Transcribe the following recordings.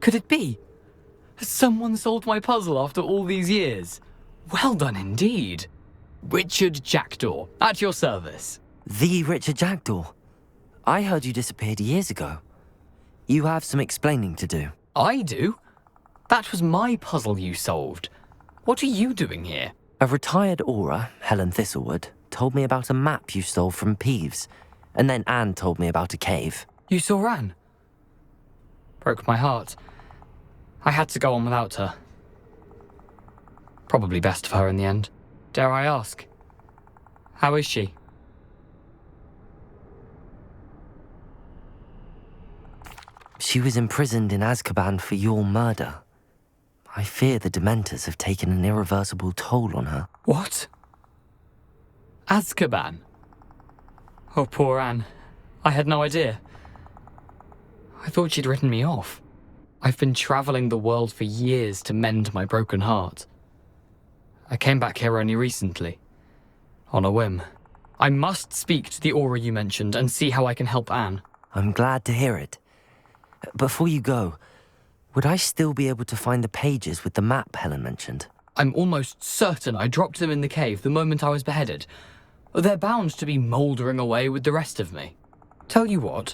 Could it be? Has someone solved my puzzle after all these years? Well done indeed. Richard Jackdaw, at your service. The Richard Jackdaw? I heard you disappeared years ago. You have some explaining to do. I do? That was my puzzle you solved. What are you doing here? A retired aura, Helen Thistlewood, told me about a map you stole from Peeves, and then Anne told me about a cave. You saw Anne? Broke my heart. I had to go on without her. Probably best for her in the end. Dare I ask? How is she? She was imprisoned in Azkaban for your murder. I fear the Dementors have taken an irreversible toll on her. What? Azkaban? Oh, poor Anne. I had no idea. I thought she'd written me off. I've been travelling the world for years to mend my broken heart. I came back here only recently, on a whim. I must speak to the aura you mentioned and see how I can help Anne. I'm glad to hear it. Before you go, would I still be able to find the pages with the map Helen mentioned? I'm almost certain I dropped them in the cave the moment I was beheaded. They're bound to be mouldering away with the rest of me. Tell you what,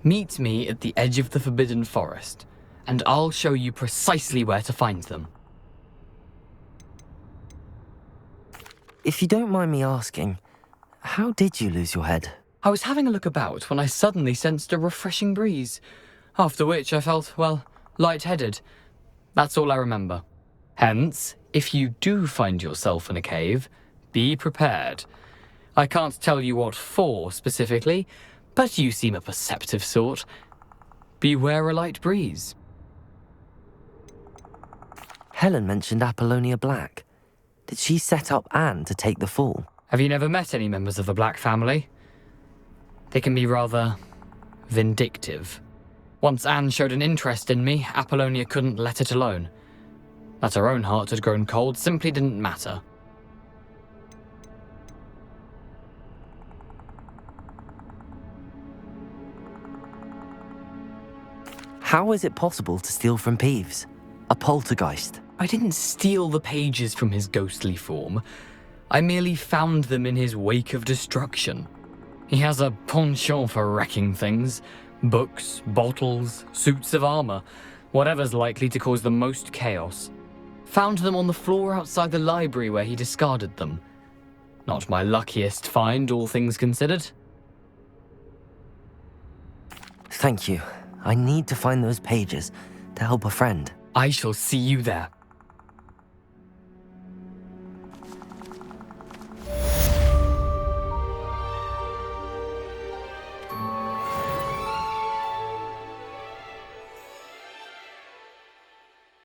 meet me at the edge of the Forbidden Forest, and I'll show you precisely where to find them. If you don't mind me asking, how did you lose your head? I was having a look about when I suddenly sensed a refreshing breeze, after which I felt, well, lightheaded. That's all I remember. Hence, if you do find yourself in a cave, be prepared. I can't tell you what for specifically, but you seem a perceptive sort. Beware a light breeze. Helen mentioned Apollonia Black. Did she set up Anne to take the fall? Have you never met any members of the Black family? They can be rather vindictive. Once Anne showed an interest in me, Apollonia couldn't let it alone. That her own heart had grown cold simply didn't matter. How is it possible to steal from Peeves? A poltergeist? I didn't steal the pages from his ghostly form. I merely found them in his wake of destruction. He has a penchant for wrecking things. Books, bottles, suits of armor, whatever's likely to cause the most chaos. Found them on the floor outside the library where he discarded them. Not my luckiest find, all things considered. Thank you. I need to find those pages to help a friend. I shall see you there.